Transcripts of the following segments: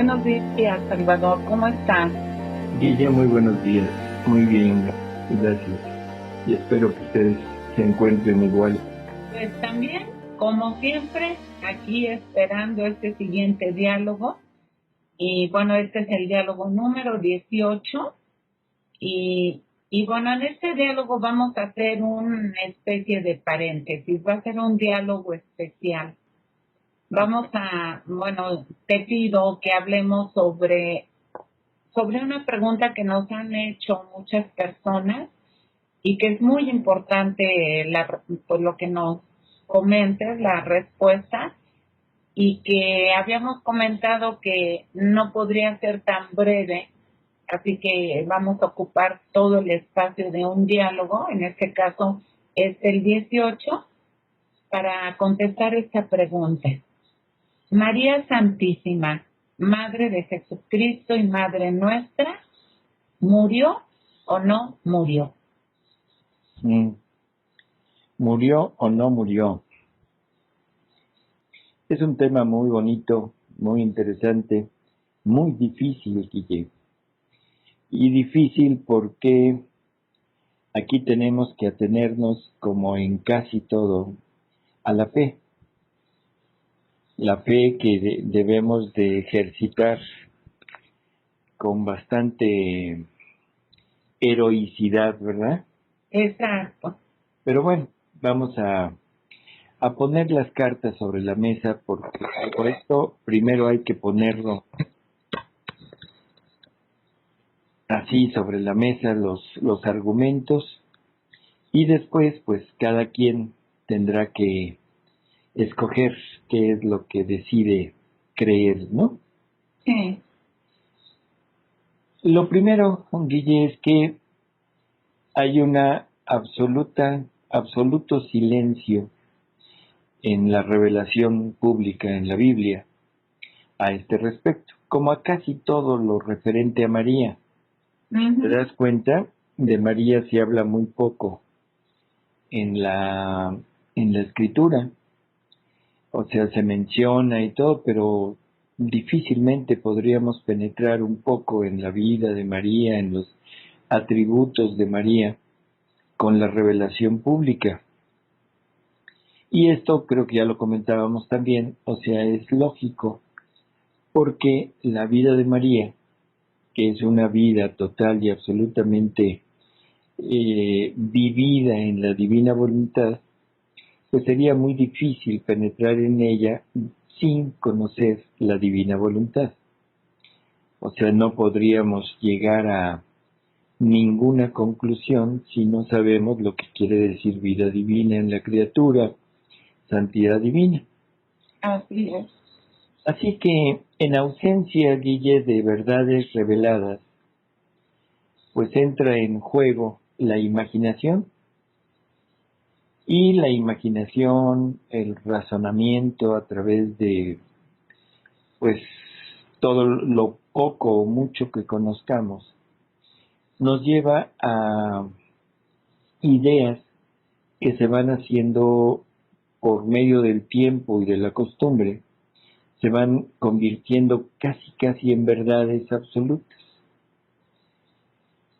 Buenos días, Salvador. ¿Cómo estás? Guille, muy buenos días. Muy bien, gracias. Y espero que ustedes se encuentren igual. Pues también, como siempre, aquí esperando este siguiente diálogo. Y bueno, este es el diálogo número 18. Y bueno, en este diálogo vamos a hacer una especie de paréntesis. Va a ser un diálogo especial. Bueno, te pido que hablemos sobre una pregunta que nos han hecho muchas personas y que es muy importante por lo que nos comentes la respuesta, y que habíamos comentado que no podría ser tan breve, así que vamos a ocupar todo el espacio de un diálogo, en este caso es el 18, para contestar esta pregunta. María Santísima, Madre de Jesucristo y Madre nuestra, ¿murió o no murió? ¿Murió o no murió? Es un tema muy bonito, muy interesante, muy difícil, Guille. Y difícil porque aquí tenemos que atenernos, como en casi todo, a la fe. La fe que debemos de ejercitar con bastante heroicidad, ¿verdad? Exacto. Pero bueno, vamos a poner las cartas sobre la mesa, porque por esto primero hay que ponerlo así sobre la mesa, los argumentos, y después pues cada quien tendrá que escoger qué es lo que decide creer, ¿no? Sí. Lo primero, Guille, es que hay una absoluto silencio en la revelación pública en la Biblia a este respecto, como a casi todo lo referente a María. ¿Te das cuenta? De María se habla muy poco en la escritura. O sea, se menciona y todo, pero difícilmente podríamos penetrar un poco en la vida de María, en los atributos de María, con la revelación pública. Y esto creo que ya lo comentábamos también, o sea, es lógico, porque la vida de María, que es una vida total y absolutamente vivida en la divina voluntad, pues sería muy difícil penetrar en ella sin conocer la divina voluntad. O sea, no podríamos llegar a ninguna conclusión si no sabemos lo que quiere decir vida divina en la criatura, santidad divina. Así es. Así que, en ausencia, Guille, de verdades reveladas, pues entra en juego la imaginación, y la imaginación, el razonamiento a través de, pues, todo lo poco o mucho que conozcamos, nos lleva a ideas que se van haciendo por medio del tiempo y de la costumbre, se van convirtiendo casi en verdades absolutas.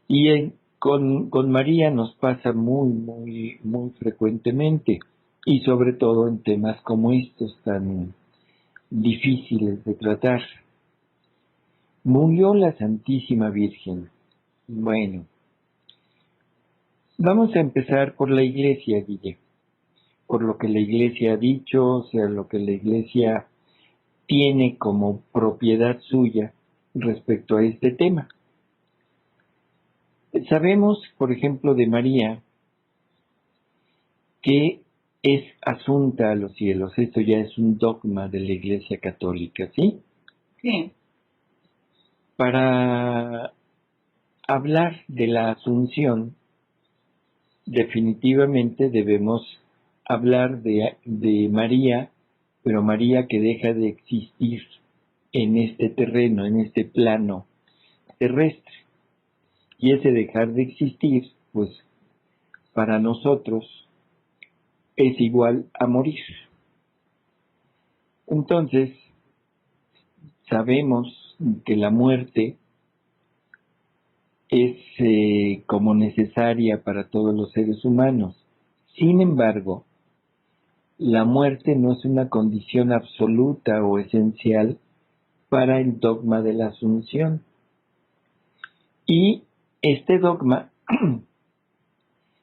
Y con María nos pasa muy frecuentemente, y sobre todo en temas como estos tan difíciles de tratar. Murió la Santísima Virgen. Bueno, vamos a empezar por la Iglesia, Guille, por lo que la Iglesia ha dicho, o sea, lo que la Iglesia tiene como propiedad suya respecto a este tema. Sabemos, por ejemplo, de María, que es asunta a los cielos. Esto ya es un dogma de la Iglesia Católica, ¿sí? Sí. Para hablar de la Asunción, definitivamente debemos hablar de María, pero María que deja de existir en este terreno, en este plano terrestre. Y ese dejar de existir, pues para nosotros es igual a morir. Entonces, sabemos que la muerte es como necesaria para todos los seres humanos. Sin embargo, la muerte no es una condición absoluta o esencial para el dogma de la Asunción. Y este dogma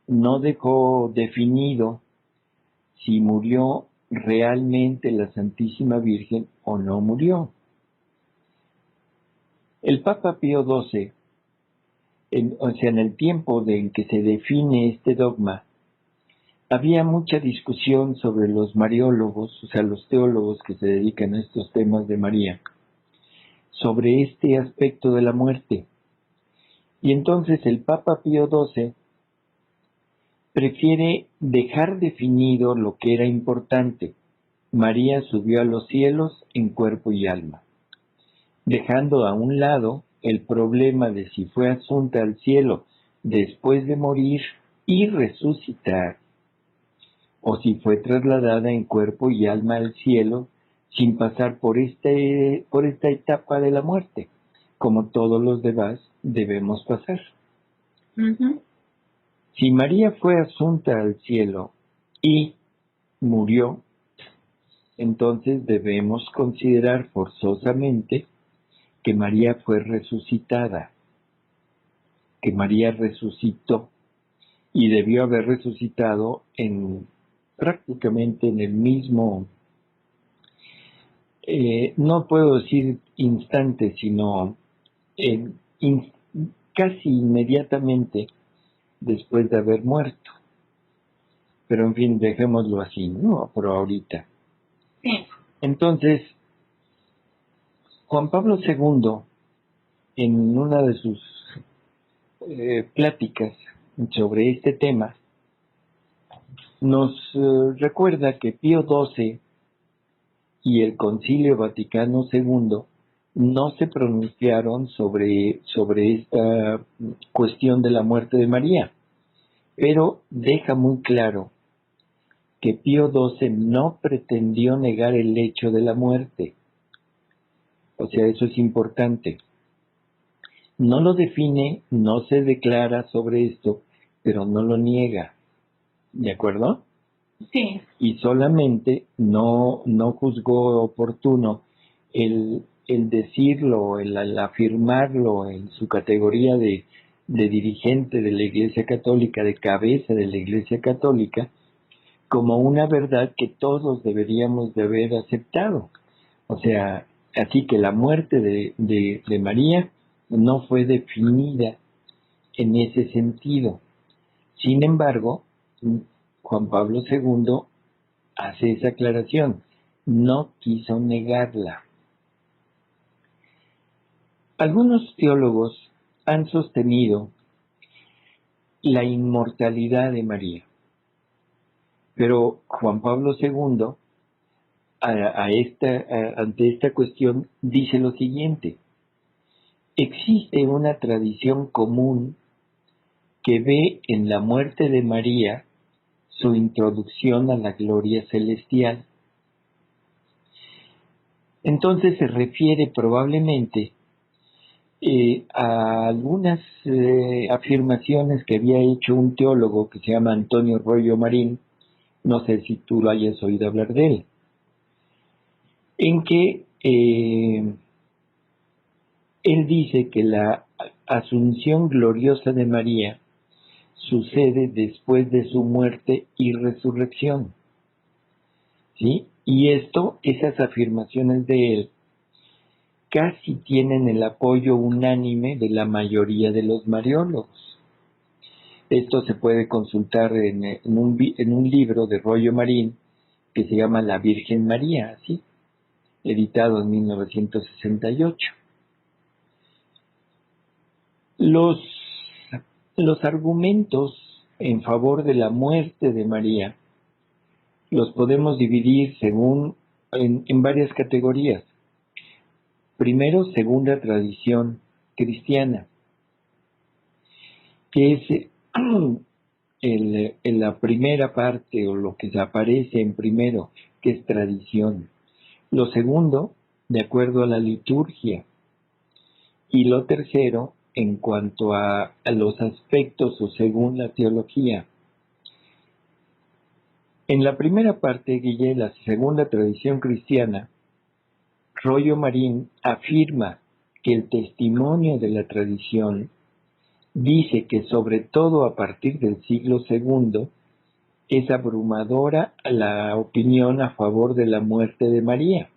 no dejó definido si murió realmente la Santísima Virgen o no murió. El Papa Pío XII, en el tiempo en que se define este dogma, había mucha discusión sobre los mariólogos, o sea, los teólogos que se dedican a estos temas de María, sobre este aspecto de la muerte. Y entonces el Papa Pío XII prefiere dejar definido lo que era importante. María subió a los cielos en cuerpo y alma, dejando a un lado el problema de si fue asunta al cielo después de morir y resucitar, o si fue trasladada en cuerpo y alma al cielo sin pasar por esta etapa de la muerte, como todos los demás debemos pasar. Uh-huh. Si María fue asunta al cielo y murió, entonces debemos considerar forzosamente que María fue resucitada, que María resucitó y debió haber resucitado prácticamente en el mismo, no puedo decir instante, sino casi inmediatamente después de haber muerto. Pero en fin, dejémoslo así, ¿no? Por ahorita. Sí. Entonces, Juan Pablo II, en una de sus pláticas sobre este tema, nos recuerda que Pío XII y el Concilio Vaticano II no se pronunciaron sobre esta cuestión de la muerte de María, pero deja muy claro que Pío XII no pretendió negar el hecho de la muerte. O sea, eso es importante. No lo define, no se declara sobre esto, pero no lo niega. ¿De acuerdo? Sí. Y solamente no juzgó oportuno el decirlo, el afirmarlo en su categoría de dirigente de la Iglesia Católica, de cabeza de la Iglesia Católica, como una verdad que todos deberíamos de haber aceptado. O sea, así que la muerte de María no fue definida en ese sentido. Sin embargo, Juan Pablo II hace esa aclaración, no quiso negarla. Algunos teólogos han sostenido la inmortalidad de María, pero Juan Pablo II ante esta cuestión dice lo siguiente: existe una tradición común que ve en la muerte de María su introducción a la gloria celestial. Entonces se refiere probablemente a algunas afirmaciones que había hecho un teólogo que se llama Antonio Royo Marín, no sé si tú lo hayas oído hablar de él, en que él dice que la asunción gloriosa de María sucede después de su muerte y resurrección, ¿sí? Y esas afirmaciones de él casi tienen el apoyo unánime de la mayoría de los mariólogos. Esto se puede consultar en un libro de Royo Marín que se llama La Virgen María, ¿sí? Editado en 1968. Los argumentos en favor de la muerte de María los podemos dividir en varias categorías. Primero, según la tradición cristiana, que es en la primera parte, o lo que se aparece en primero, que es tradición. Lo segundo, de acuerdo a la liturgia. y lo tercero en cuanto a los aspectos o según la teología. En la primera parte, Guille, la segunda tradición cristiana, Rollo Marín afirma que el testimonio de la tradición dice que sobre todo a partir del siglo segundo es abrumadora la opinión a favor de la muerte de María.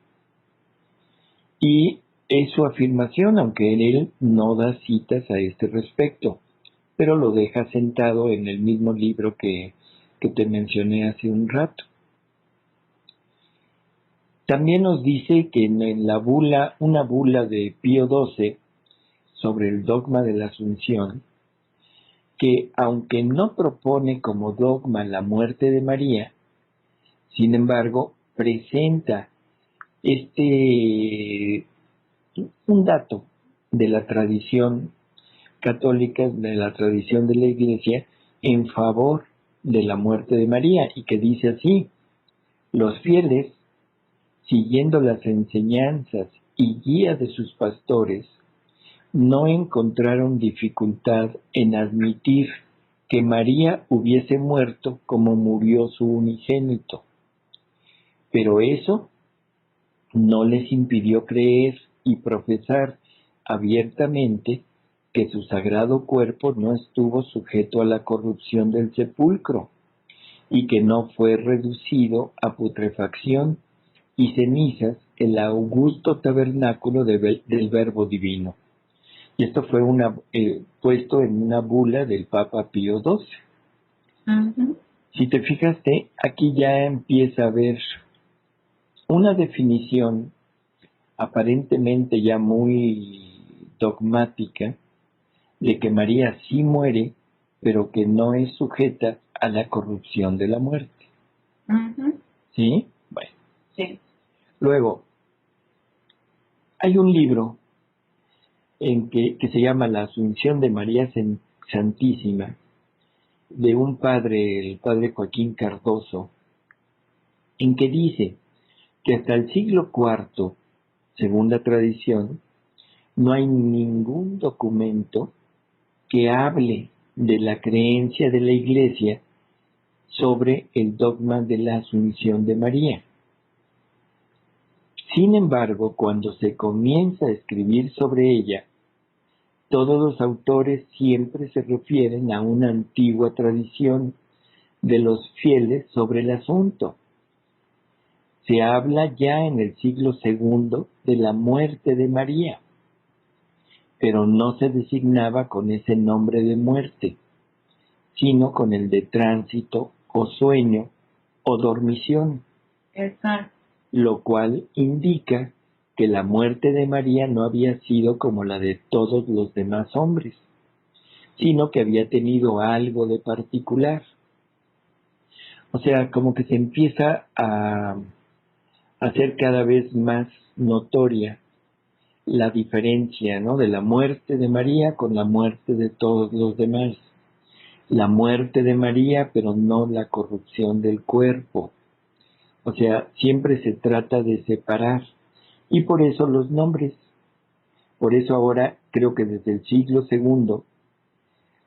Y es su afirmación, aunque él no da citas a este respecto, pero lo deja sentado en el mismo libro que te mencioné hace un rato. También nos dice que en la bula, una bula de Pío XII sobre el dogma de la Asunción, que aunque no propone como dogma la muerte de María, sin embargo, presenta un dato de la tradición católica, de la tradición de la Iglesia, en favor de la muerte de María, y que dice así: los fieles, siguiendo las enseñanzas y guía de sus pastores, no encontraron dificultad en admitir que María hubiese muerto como murió su unigénito. Pero eso no les impidió creer y profesar abiertamente que su sagrado cuerpo no estuvo sujeto a la corrupción del sepulcro y que no fue reducido a putrefacción y cenizas el augusto tabernáculo del Verbo Divino. Y esto fue puesto en una bula del Papa Pío XII. Uh-huh. Si te fijaste, aquí ya empieza a haber una definición aparentemente ya muy dogmática de que María sí muere, pero que no es sujeta a la corrupción de la muerte. Uh-huh. ¿Sí? Bueno. Sí. Luego, hay un libro que se llama La Asunción de María Santísima, de un padre, el padre Joaquín Cardoso, en que dice que hasta el siglo IV, según la tradición, no hay ningún documento que hable de la creencia de la Iglesia sobre el dogma de la Asunción de María. Sin embargo, cuando se comienza a escribir sobre ella, todos los autores siempre se refieren a una antigua tradición de los fieles sobre el asunto. Se habla ya en el siglo II de la muerte de María, pero no se designaba con ese nombre de muerte, sino con el de tránsito o sueño o dormición. Exacto. Lo cual indica que la muerte de María no había sido como la de todos los demás hombres, sino que había tenido algo de particular. O sea, como que se empieza a hacer cada vez más notoria la diferencia, ¿no?, de la muerte de María con la muerte de todos los demás. La muerte de María, pero no la corrupción del cuerpo. O sea, siempre se trata de separar. Y por eso los nombres. Por eso ahora creo que desde el siglo II,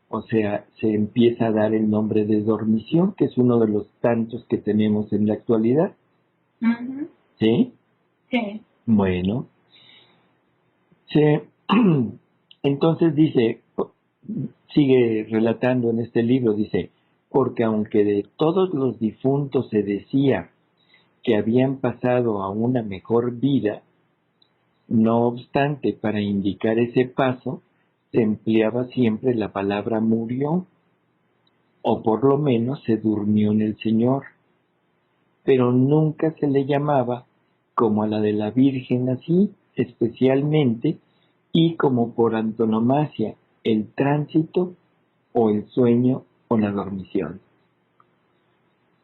o sea, se empieza a dar el nombre de dormición, que es uno de los tantos que tenemos en la actualidad. Uh-huh. ¿Sí? Sí. Bueno. Entonces dice, sigue relatando en este libro, dice, porque aunque de todos los difuntos se decía que habían pasado a una mejor vida, no obstante, para indicar ese paso, se empleaba siempre la palabra murió, o por lo menos se durmió en el Señor, pero nunca se le llamaba como a la de la Virgen así, especialmente, y como por antonomasia, el tránsito o el sueño o la dormición.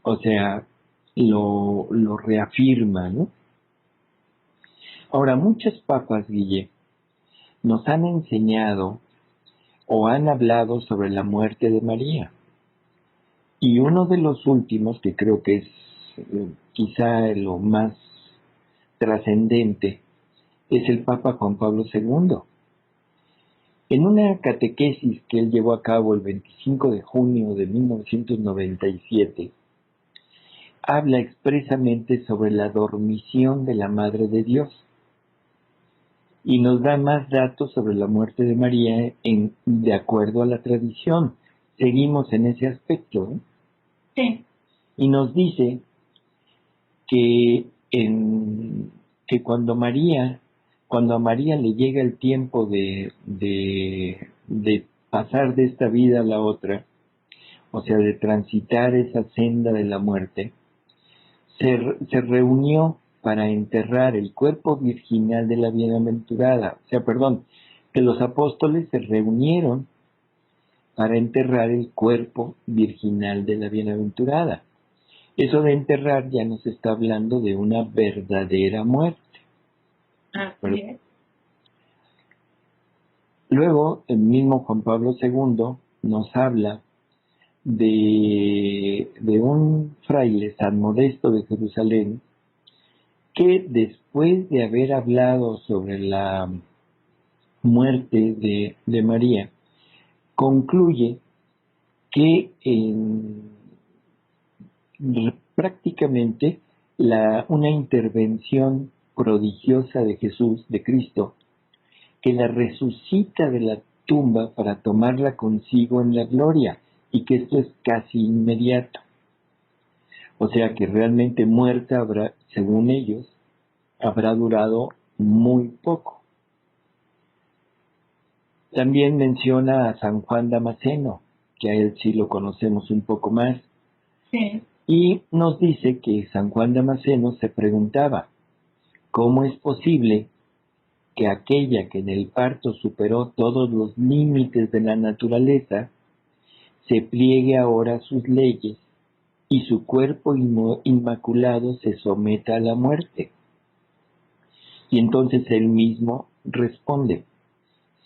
O sea, lo reafirma, ¿no? Ahora, muchos papas, Guille, nos han enseñado o han hablado sobre la muerte de María. Y uno de los últimos, que creo que es quizá lo más trascendente, es el Papa Juan Pablo II, En una catequesis que él llevó a cabo el 25 de junio de 1997, habla expresamente sobre la dormición de la Madre de Dios y nos da más datos sobre la muerte de María de acuerdo a la tradición. Seguimos en ese aspecto, ¿eh? Sí. Y nos dice que cuando a María le llega el tiempo de pasar de esta vida a la otra, o sea, de transitar esa senda de la muerte, se reunió para enterrar el cuerpo virginal de la bienaventurada. O sea, perdón, que los apóstoles se reunieron para enterrar el cuerpo virginal de la bienaventurada. Eso de enterrar ya nos está hablando de una verdadera muerte. Así es. Luego, el mismo Juan Pablo II nos habla de un fraile San Modesto de Jerusalén que después de haber hablado sobre la muerte de María, concluye que prácticamente una intervención prodigiosa de Jesús, de Cristo, que la resucita de la tumba para tomarla consigo en la gloria, y que esto es casi inmediato. O sea que realmente muerta habrá, según ellos, habrá durado muy poco. También menciona a San Juan Damasceno, que a él sí lo conocemos un poco más. Sí. Y nos dice que San Juan Damasceno se preguntaba, ¿cómo es posible que aquella que en el parto superó todos los límites de la naturaleza, se pliegue ahora a sus leyes y su cuerpo inmaculado se someta a la muerte? Y entonces él mismo responde,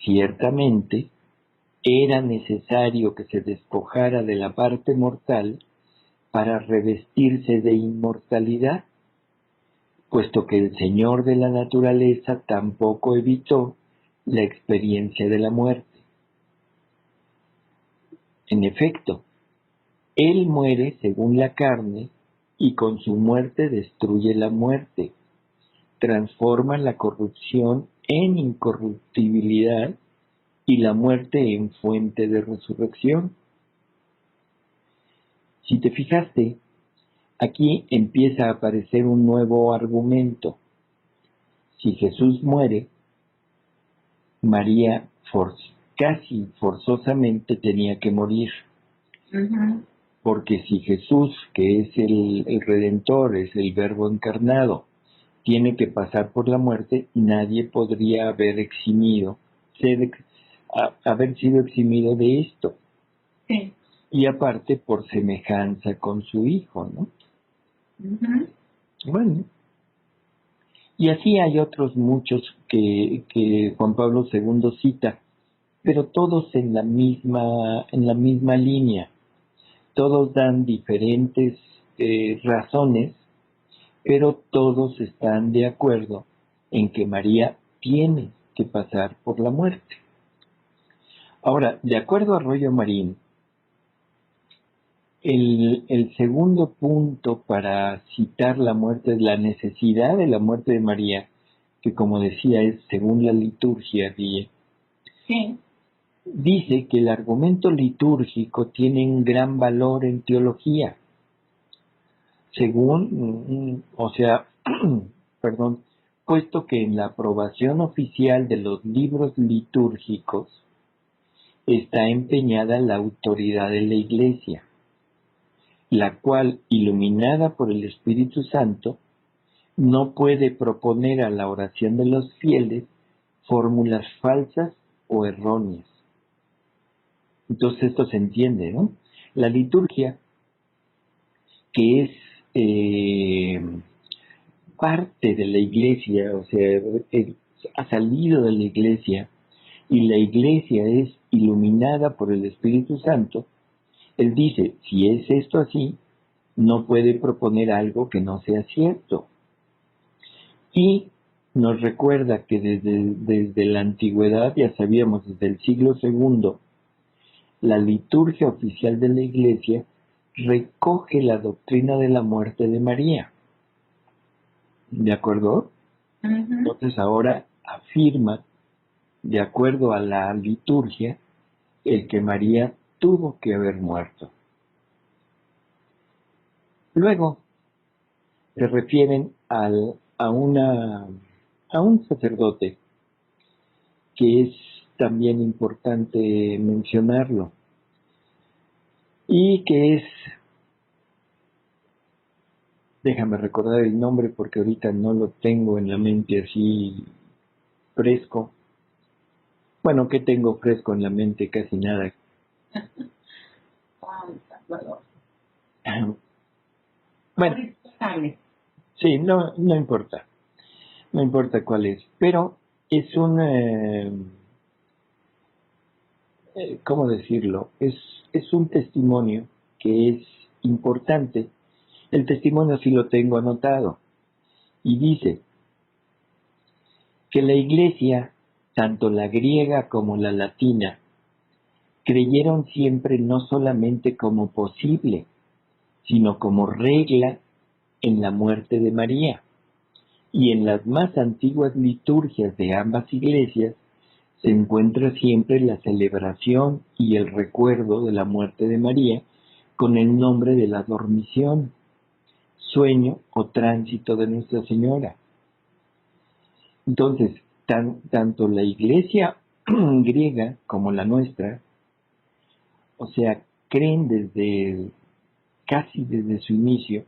ciertamente era necesario que se despojara de la parte mortal para revestirse de inmortalidad, puesto que el Señor de la naturaleza tampoco evitó la experiencia de la muerte. En efecto, Él muere según la carne y con su muerte destruye la muerte, transforma la corrupción en incorruptibilidad y la muerte en fuente de resurrección. Si te fijaste, aquí empieza a aparecer un nuevo argumento. Si Jesús muere, María casi forzosamente tenía que morir. Uh-huh. Porque si Jesús, que es el Redentor, es el Verbo encarnado, tiene que pasar por la muerte, nadie podría haber haber sido eximido de esto. Sí. Y aparte por semejanza con su Hijo, ¿no? Uh-huh. Bueno, y así hay otros muchos que Juan Pablo II cita, pero todos en la misma línea. Todos dan diferentes razones, pero todos están de acuerdo en que María tiene que pasar por la muerte. Ahora, de acuerdo a Rollo Marín, el segundo punto para citar la muerte, la necesidad de la muerte de María, que como decía es según la liturgia, Sí. dice que el argumento litúrgico tiene un gran valor en teología. Perdón, puesto que en la aprobación oficial de los libros litúrgicos está empeñada la autoridad de la Iglesia, la cual, iluminada por el Espíritu Santo, no puede proponer a la oración de los fieles fórmulas falsas o erróneas. Entonces esto se entiende, ¿no? La liturgia, que es parte de la Iglesia, o sea, ha salido de la Iglesia, y la Iglesia es iluminada por el Espíritu Santo, él dice, si es esto así, no puede proponer algo que no sea cierto. Y nos recuerda que desde la antigüedad, ya sabíamos, desde el siglo segundo, la liturgia oficial de la Iglesia recoge la doctrina de la muerte de María. ¿De acuerdo? Entonces ahora afirma, de acuerdo a la liturgia, el que María tuvo que haber muerto. Luego se refieren a un sacerdote que es también importante mencionarlo y que es, déjame recordar el nombre porque ahorita no lo tengo en la mente así fresco. Bueno, ¿qué tengo fresco en la mente? Casi nada. Bueno, sí, no importa. No importa cuál es. Pero es ¿cómo decirlo? Es un testimonio que es importante. El testimonio sí lo tengo anotado. Y dice que la Iglesia, tanto la griega como la latina, creyeron siempre no solamente como posible, sino como regla en la muerte de María. Y en las más antiguas liturgias de ambas iglesias se encuentra siempre la celebración y el recuerdo de la muerte de María con el nombre de la dormición, sueño o tránsito de Nuestra Señora. Entonces, tanto la iglesia griega como la nuestra, o sea, creen casi desde su inicio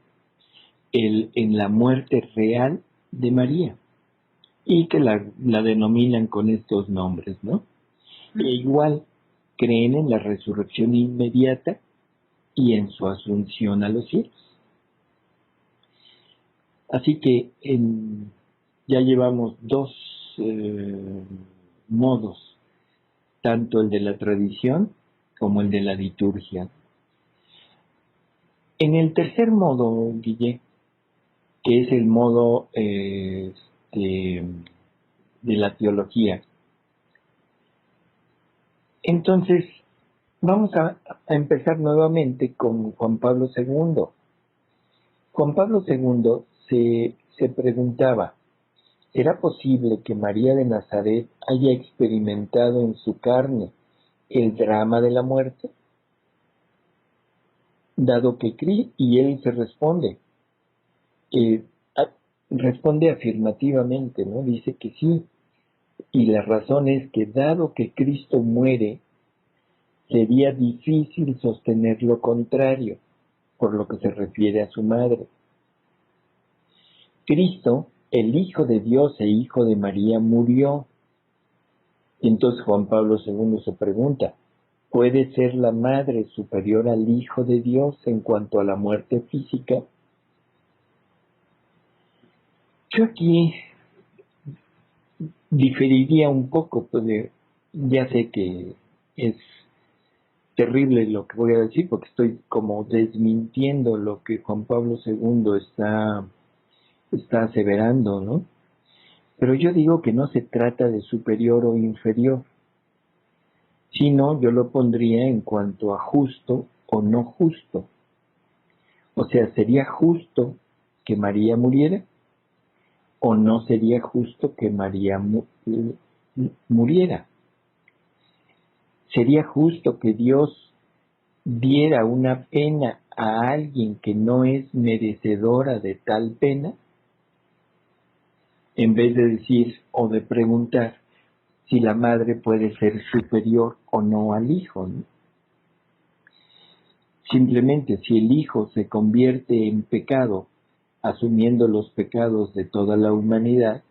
en la muerte real de María y que la denominan con estos nombres, ¿no? E igual creen en la resurrección inmediata y en su asunción a los cielos. Así que ya llevamos dos modos, tanto el de la tradición como el de la liturgia. En el tercer modo, Guille, que es el modo de la teología, entonces vamos a empezar nuevamente con Juan Pablo II. Juan Pablo II se preguntaba, ¿era posible que María de Nazaret haya experimentado en su carne el drama de la muerte? Dado que y él se responde, eh, responde afirmativamente, ¿no? Dice que sí, y la razón es que dado que Cristo muere, sería difícil sostener lo contrario, por lo que se refiere a su madre. Cristo, el Hijo de Dios e Hijo de María, murió. Y entonces Juan Pablo II se pregunta, ¿puede ser la madre superior al Hijo de Dios en cuanto a la muerte física? Yo aquí diferiría un poco, pues ya sé que es terrible lo que voy a decir, porque estoy como desmintiendo lo que Juan Pablo II está aseverando, ¿no? Pero yo digo que no se trata de superior o inferior, sino yo lo pondría en cuanto a justo o no justo. O sea, ¿sería justo que María muriera? ¿O no sería justo que María muriera? ¿Sería justo que Dios diera una pena a alguien que no es merecedora de tal pena? En vez de decir o de preguntar si la madre puede ser superior o no al hijo, ¿no? Simplemente si el hijo se convierte en pecado, asumiendo los pecados de toda la humanidad,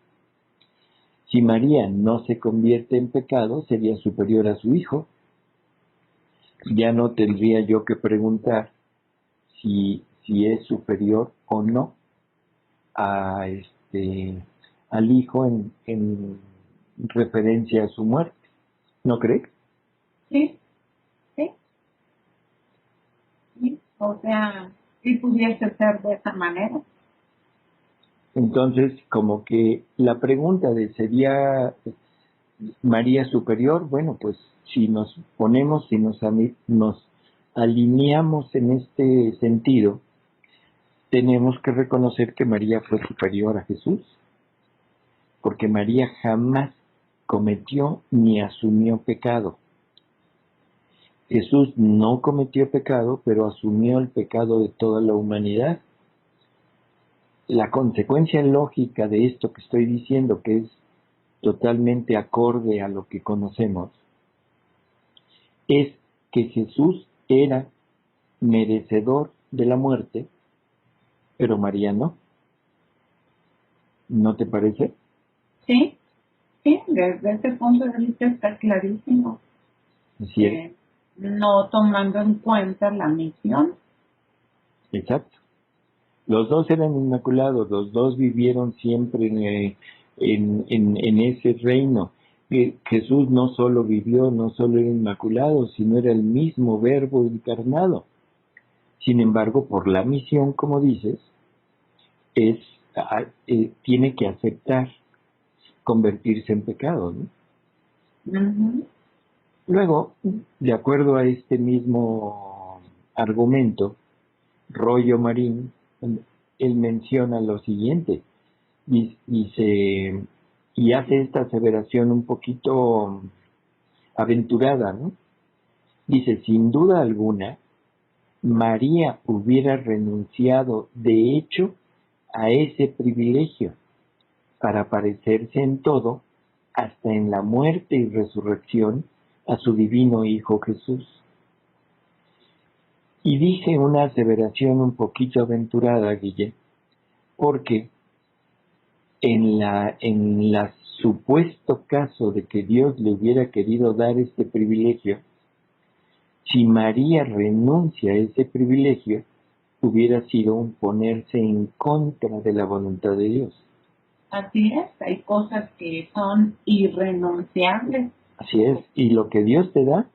si María no se convierte en pecado, sería superior a su hijo. Ya no tendría yo que preguntar si es superior o no a al hijo en referencia a su muerte. ¿No crees? Sí, sí, sí. O sea, sí pudiese ser de esa manera. Entonces, como que la pregunta de ¿sería María superior? Bueno, pues si nos ponemos, si nos alineamos en este sentido, tenemos que reconocer que María fue superior a Jesús, porque María jamás cometió ni asumió pecado. Jesús no cometió pecado, pero asumió el pecado de toda la humanidad. La consecuencia lógica de esto que estoy diciendo, que es totalmente acorde a lo que conocemos, es que Jesús era merecedor de la muerte, pero María no. ¿No te parece? Sí, sí, desde ese punto de vista está clarísimo. Así es. No tomando en cuenta la misión. Exacto. Los dos eran inmaculados, los dos vivieron siempre en ese reino. Jesús no solo vivió, no solo era inmaculado, sino era el mismo Verbo encarnado. Sin embargo, por la misión, como dices, tiene que aceptar convertirse en pecado, ¿no? Uh-huh. Luego, de acuerdo a este mismo argumento, Rollo Marín, él menciona lo siguiente, dice, y hace esta aseveración un poquito aventurada, ¿no? Dice, sin duda alguna, María hubiera renunciado de hecho a ese privilegio para parecerse en todo, hasta en la muerte y resurrección, a su divino Hijo Jesús. Y dice una aseveración un poquito aventurada, Guille, porque en la supuesto caso de que Dios le hubiera querido dar este privilegio, si María renuncia a ese privilegio, hubiera sido un ponerse en contra de la voluntad de Dios. Así es, hay cosas que son irrenunciables. Así es, y lo que Dios te da,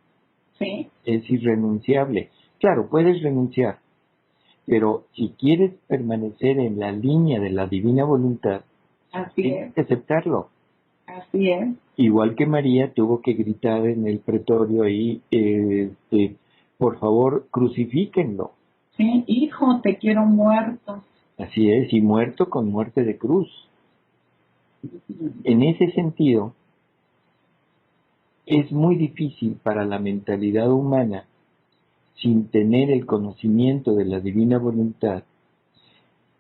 sí, es irrenunciable. Claro, puedes renunciar, pero si quieres permanecer en la línea de la divina voluntad, tienes que aceptarlo. Así es. Igual que María tuvo que gritar en el pretorio ahí, por favor, crucifíquenlo. Sí, hijo, te quiero muerto. Así es, y muerto con muerte de cruz. En ese sentido, es muy difícil para la mentalidad humana, sin tener el conocimiento de la divina voluntad,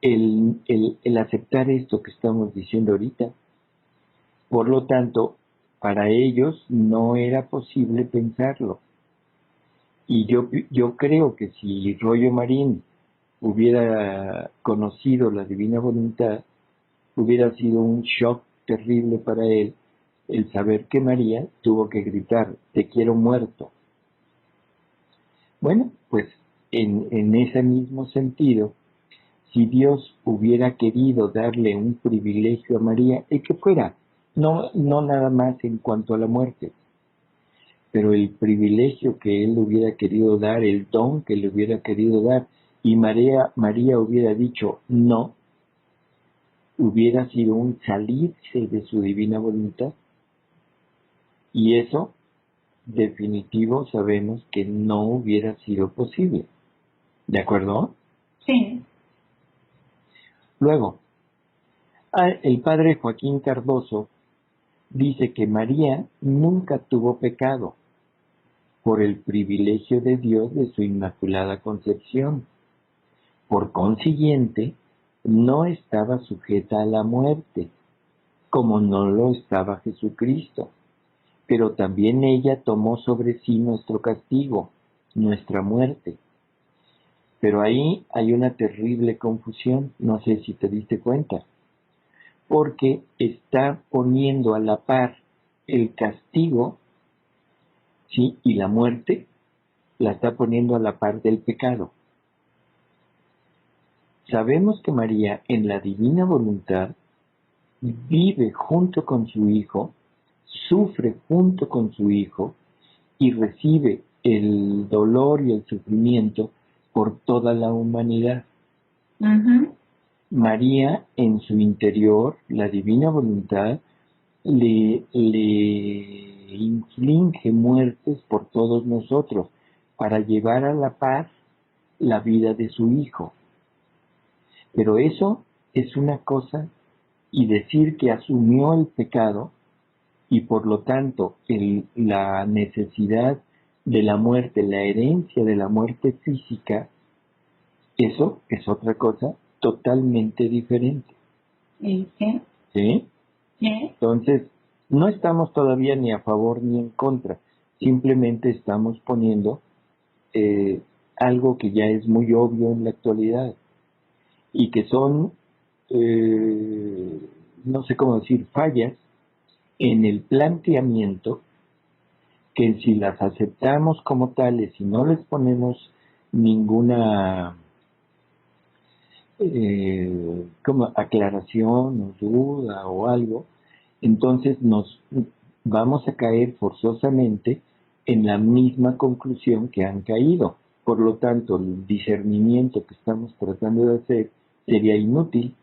el aceptar esto que estamos diciendo ahorita. Por lo tanto, para ellos no era posible pensarlo. Y yo creo que si Rollo Marín hubiera conocido la divina voluntad, hubiera sido un shock terrible para él el saber que María tuvo que gritar, te quiero muerto. Bueno, pues en ese mismo sentido, si Dios hubiera querido darle un privilegio a María, el que fuera, no nada más en cuanto a la muerte, pero el privilegio que él hubiera querido dar, el don que le hubiera querido dar, y María hubiera dicho no, hubiera sido un salirse de su divina voluntad. Y eso, definitivo, sabemos que no hubiera sido posible. ¿De acuerdo? Sí. Luego, el padre Joaquín Cardoso dice que María nunca tuvo pecado por el privilegio de Dios de su inmaculada concepción. Por consiguiente, no estaba sujeta a la muerte, como no lo estaba Jesucristo. Pero también ella tomó sobre sí nuestro castigo, nuestra muerte. Pero ahí hay una terrible confusión, no sé si te diste cuenta, porque está poniendo a la par el castigo, ¿sí? Y la muerte la está poniendo a la par del pecado. Sabemos que María, en la divina voluntad, vive junto con su Hijo, sufre junto con su Hijo y recibe el dolor y el sufrimiento por toda la humanidad. Uh-huh. María en su interior, la divina voluntad, le inflige muertes por todos nosotros para llevar a la paz la vida de su Hijo. Pero eso es una cosa, y decir que asumió el pecado y por lo tanto la necesidad de la muerte, la herencia de la muerte física, eso es otra cosa totalmente diferente. ¿Sí? ¿Sí? ¿Sí? Entonces, no estamos todavía ni a favor ni en contra, simplemente estamos poniendo algo que ya es muy obvio en la actualidad y que son, no sé cómo decir, fallas en el planteamiento que si las aceptamos como tales y no les ponemos ninguna como aclaración o duda o algo, entonces nos vamos a caer forzosamente en la misma conclusión que han caído. Por lo tanto, el discernimiento que estamos tratando de hacer sería inútil.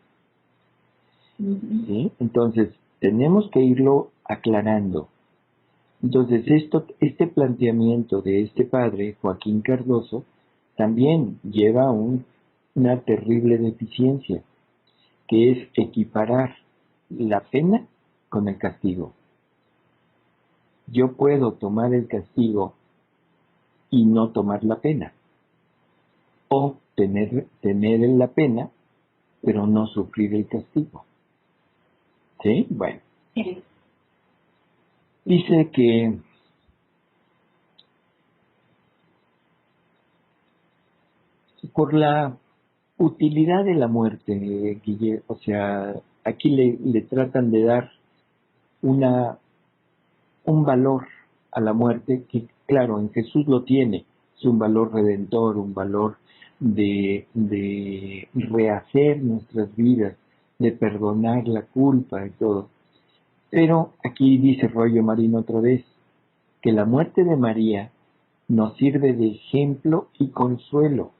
¿Sí? Entonces, tenemos que irlo aclarando. Entonces, este planteamiento de este padre, Joaquín Cardoso, también lleva una terrible deficiencia, que es equiparar la pena con el castigo. Yo puedo tomar el castigo y no tomar la pena, o tener la pena, pero no sufrir el castigo. ¿Sí? Bueno. Sí. Dice que por la utilidad de la muerte, Guille, o sea, aquí le tratan de dar un valor a la muerte que, claro, en Jesús lo tiene, es un valor redentor, un valor de rehacer nuestras vidas, de perdonar la culpa y todo. Pero aquí dice Rollo Marino otra vez, que la muerte de María nos sirve de ejemplo y consuelo.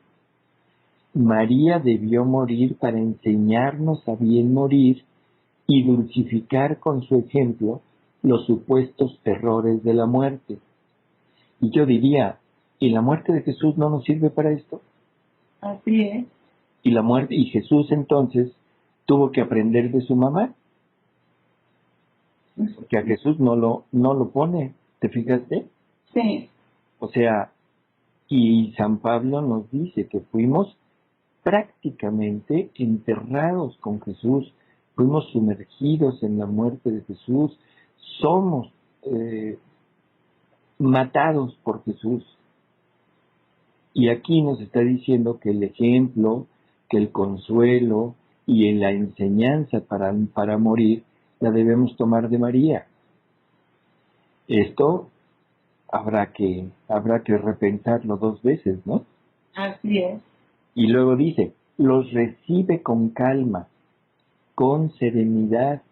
María debió morir para enseñarnos a bien morir y dulcificar con su ejemplo los supuestos terrores de la muerte. Y yo diría, ¿y la muerte de Jesús no nos sirve para esto? Así es. Y Jesús entonces tuvo que aprender de su mamá, porque a Jesús no lo pone, ¿te fijaste? Sí. O sea, y San Pablo nos dice que fuimos prácticamente enterrados con Jesús, fuimos sumergidos en la muerte de Jesús, somos matados por Jesús. Y aquí nos está diciendo que el ejemplo, que el consuelo y en la enseñanza para morir la debemos tomar de María. Esto habrá que repensarlo dos veces, ¿no? Así es. Y luego dice, los recibe con calma, con serenidad,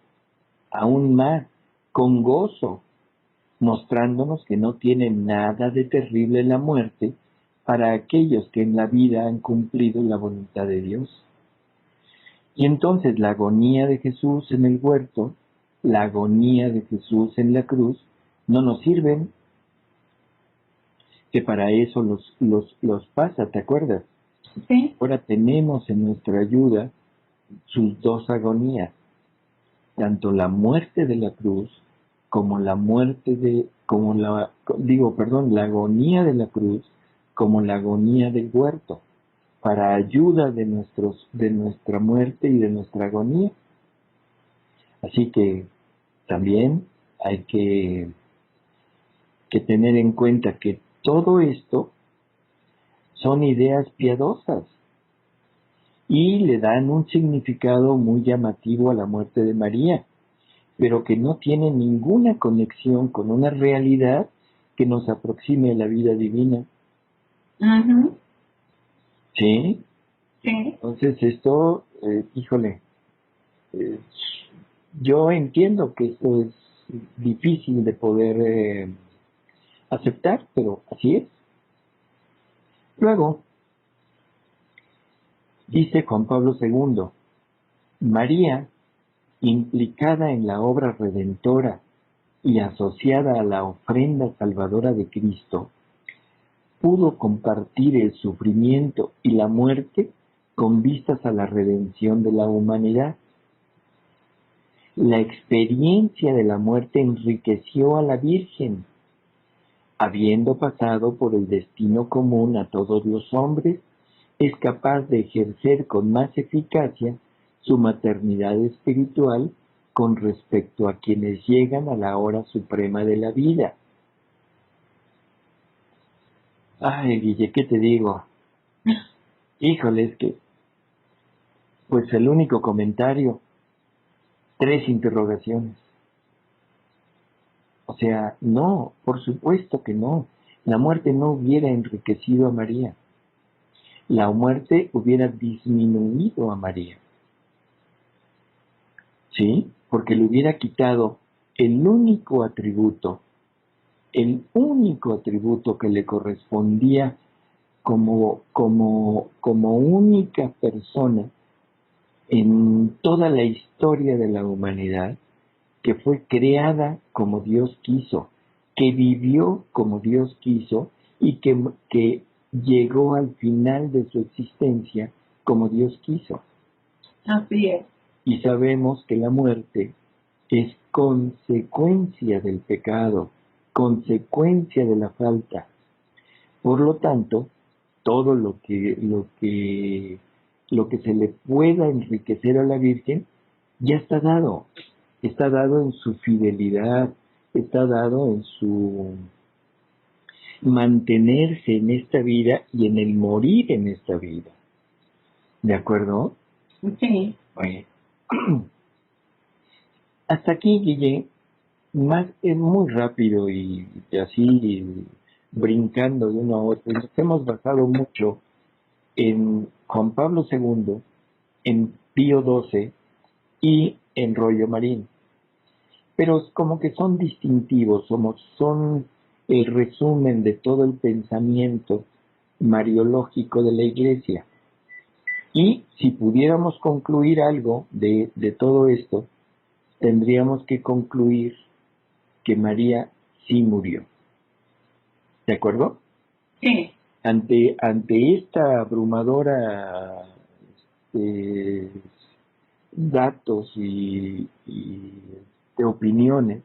aún más, con gozo, mostrándonos que no tiene nada de terrible la muerte para aquellos que en la vida han cumplido la voluntad de Dios. Y entonces la agonía de Jesús en el huerto, la agonía de Jesús en la cruz, no nos sirven, que para eso los pasa, ¿te acuerdas? Sí. Ahora tenemos en nuestra ayuda sus dos agonías, tanto la muerte de la cruz como la la agonía de la cruz como la agonía del huerto, para ayuda de nuestra muerte y de nuestra agonía. Así que también hay que tener en cuenta que todo esto son ideas piadosas y le dan un significado muy llamativo a la muerte de María, pero que no tiene ninguna conexión con una realidad que nos aproxime a la vida divina. Ujú. ¿Sí? Sí. Entonces esto, híjole, eh, yo entiendo que esto es difícil de poder aceptar, pero así es. Luego, dice Juan Pablo II, María, implicada en la obra redentora y asociada a la ofrenda salvadora de Cristo, pudo compartir el sufrimiento y la muerte con vistas a la redención de la humanidad. La experiencia de la muerte enriqueció a la Virgen, habiendo pasado por el destino común a todos los hombres, es capaz de ejercer con más eficacia su maternidad espiritual con respecto a quienes llegan a la hora suprema de la vida. Ay, Guille, ¿qué te digo? Híjole, es que, pues el único comentario, 3 interrogaciones. O sea, no, por supuesto que no. La muerte no hubiera enriquecido a María. La muerte hubiera disminuido a María. ¿Sí? Porque le hubiera quitado el único atributo que le correspondía como única persona en toda la historia de la humanidad, que fue creada como Dios quiso, que vivió como Dios quiso y que llegó al final de su existencia como Dios quiso. Así es. Y sabemos que la muerte es consecuencia del pecado, consecuencia de la falta. Por lo tanto, todo lo que se le pueda enriquecer a la Virgen ya está dado en su fidelidad, está dado en su mantenerse en esta vida y en el morir en esta vida. ¿De acuerdo? Sí. Bueno. Hasta aquí, Guille, es muy rápido y así brincando de uno a otro. Nos hemos basado mucho en Juan Pablo II, en Pío XII y en Rollo Marín. Pero como que son distintivos, son el resumen de todo el pensamiento mariológico de la Iglesia. Y si pudiéramos concluir algo de todo esto, tendríamos que concluir que María sí murió. ¿De acuerdo? Sí. Ante esta abrumadora datos y de opiniones,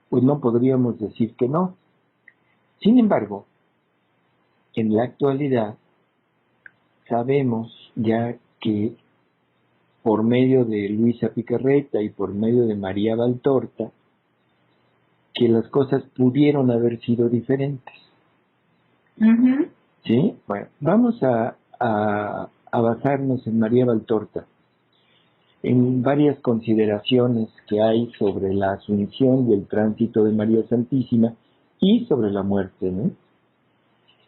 pues no podríamos decir que no. Sin embargo, en la actualidad sabemos ya que por medio de Luisa Picarreta y por medio de María Valtorta, que las cosas pudieron haber sido diferentes. Uh-huh. ¿Sí? Bueno, vamos a basarnos en María Valtorta, en varias consideraciones que hay sobre la asunción y el tránsito de María Santísima y sobre la muerte, ¿no?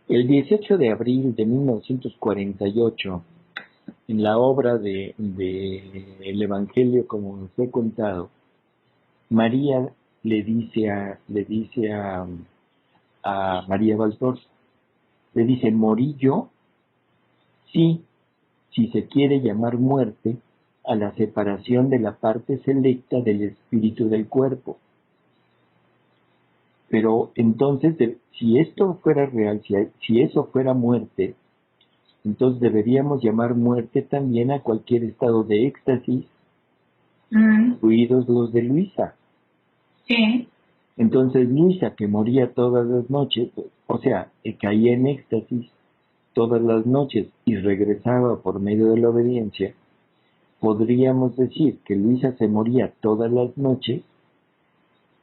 El 18 de abril de 1948, en la obra de El Evangelio como nos he contado, María le dice a María Valtorta, le dice, ¿morí yo? Sí, si se quiere llamar muerte a la separación de la parte selecta del espíritu del cuerpo. Pero entonces, si esto fuera real, si eso fuera muerte, entonces deberíamos llamar muerte también a cualquier estado de éxtasis, incluidos los de Luisa. Sí. Entonces Luisa, que moría todas las noches, o sea, que caía en éxtasis todas las noches y regresaba por medio de la obediencia, podríamos decir que Luisa se moría todas las noches,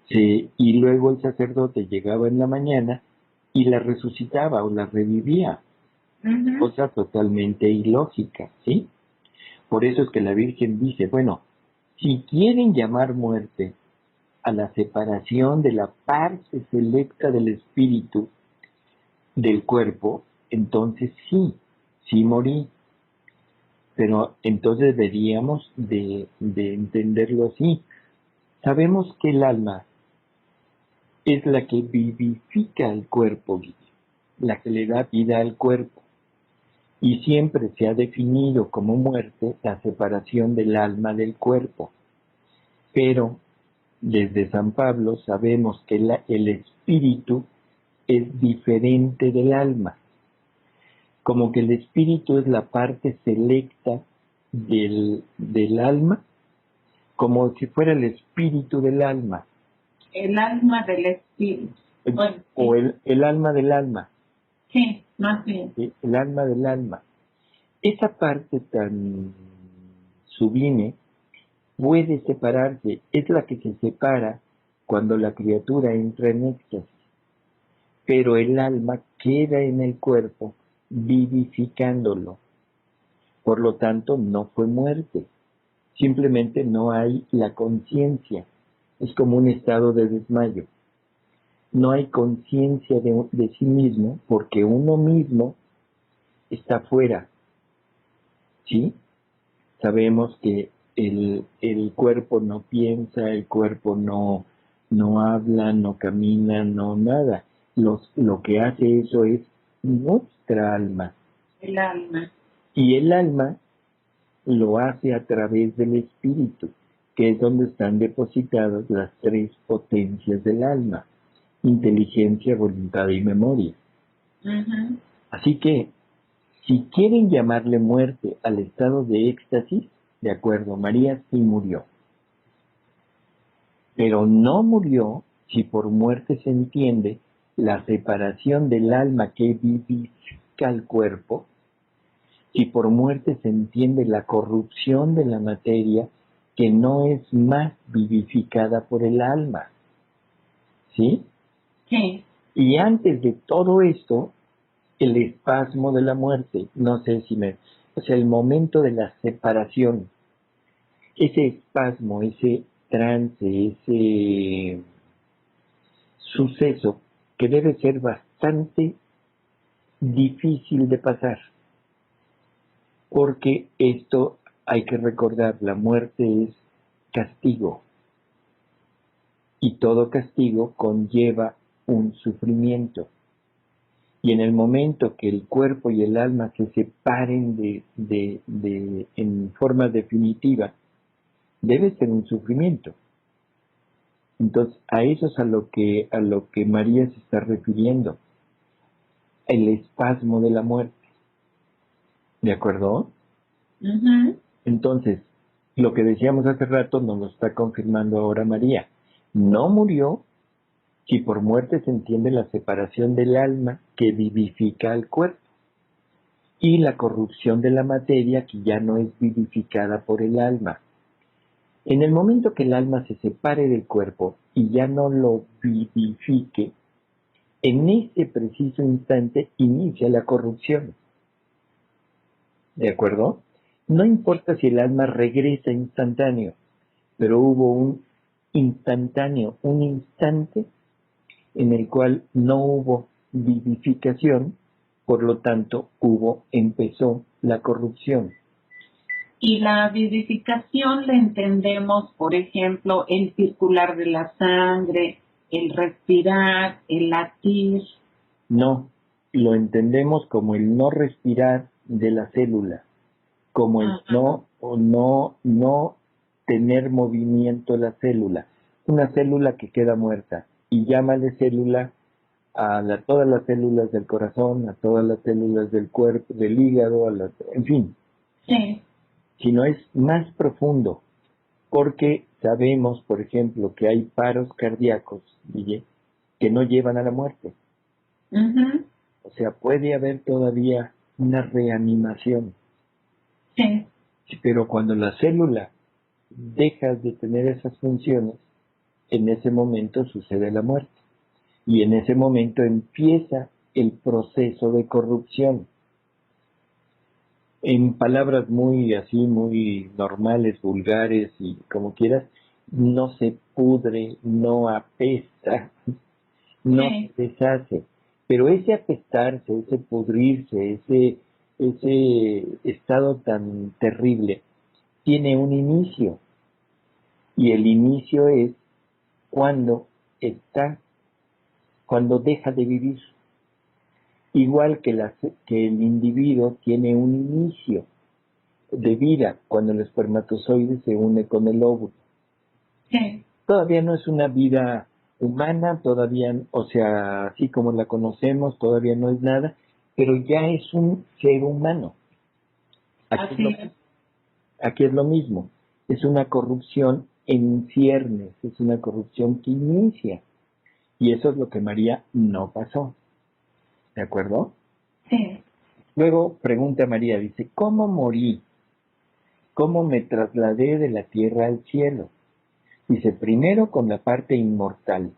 y luego el sacerdote llegaba en la mañana y la resucitaba o la revivía. Uh-huh. Cosa totalmente ilógica, ¿sí? Por eso es que la Virgen dice, bueno, si quieren llamar muerte a la separación de la parte selecta del espíritu del cuerpo, entonces sí morí. Pero entonces deberíamos de entenderlo así. Sabemos que el alma es la que vivifica el cuerpo, la que le da vida al cuerpo. y siempre se ha definido como muerte la separación del alma del cuerpo. Pero desde San Pablo sabemos que el espíritu es diferente del alma, como que el espíritu es la parte selecta del alma, como si fuera el espíritu del alma. El alma del espíritu. Bueno, o el alma del alma. Sí, más bien. ¿Sí? El alma del alma. Esa parte tan sublime puede separarse, es la que se separa cuando la criatura entra en éxtasis. Pero el alma queda en el cuerpo vivificándolo. Por lo tanto, no fue muerte. Simplemente no hay la conciencia. Es como un estado de desmayo. No hay conciencia de sí mismo porque uno mismo está fuera. ¿Sí? Sabemos que el cuerpo no piensa, el cuerpo no habla, no camina, no nada. Lo que hace eso es nuestra alma. El alma. Y el alma lo hace a través del espíritu, que es donde están depositadas las tres potencias del alma: inteligencia, voluntad y memoria. Uh-huh. Así que, si quieren llamarle muerte al estado de éxtasis, de acuerdo, María sí murió. Pero no murió si por muerte se entiende la separación del alma que vivifica el cuerpo, si por muerte se entiende la corrupción de la materia que no es más vivificada por el alma. ¿Sí? Sí. Y antes de todo esto, el espasmo de la muerte, no sé si o sea, el momento de la separación, ese espasmo, ese trance, ese suceso que debe ser bastante difícil de pasar, porque esto hay que recordar, la muerte es castigo y todo castigo conlleva un sufrimiento. Y en el momento que el cuerpo y el alma se separen en forma definitiva, debe ser un sufrimiento. Entonces, a eso es a lo que María se está refiriendo, el espasmo de la muerte. ¿De acuerdo? Uh-huh. Entonces, lo que decíamos hace rato nos lo está confirmando ahora María. No murió si por muerte se entiende la separación del alma que vivifica al cuerpo y la corrupción de la materia que ya no es vivificada por el alma. En el momento que el alma se separe del cuerpo y ya no lo vivifique, en ese preciso instante inicia la corrupción. ¿De acuerdo? No importa si el alma regresa instantáneo, pero hubo un instantáneo, un instante en el cual no hubo vivificación, por lo tanto empezó la corrupción. Y la vivificación le entendemos, por ejemplo, el circular de la sangre, el respirar, el latir. No, lo entendemos como el no respirar de la célula, como el no tener movimiento de la célula. Una célula que queda muerta, y llámale célula a todas las células del corazón, a todas las células del cuerpo, del hígado, en fin. Sí. Sino es más profundo, porque sabemos, por ejemplo, que hay paros cardíacos, que no llevan a la muerte. Uh-huh. O sea, puede haber todavía una reanimación. Sí. Pero cuando la célula deja de tener esas funciones, en ese momento sucede la muerte. Y en ese momento empieza el proceso de corrupción. En palabras muy así, muy normales, vulgares y como quieras, no se pudre, no apesta, no se deshace. Pero ese apestarse, ese pudrirse, ese estado tan terrible, tiene un inicio. Y el inicio es cuando cuando deja de vivir. igual que el individuo tiene un inicio de vida cuando el espermatozoide se une con el óvulo. Sí. Todavía no es una vida humana, todavía, o sea, así como la conocemos, todavía no es nada, pero ya es un ser humano. Aquí es lo mismo, es una corrupción en ciernes, es una corrupción que inicia, y eso es lo que María no pasó, ¿de acuerdo? Sí. Luego pregunta María, dice, ¿cómo morí? ¿Cómo me trasladé de la tierra al cielo? Dice, primero con la parte inmortal,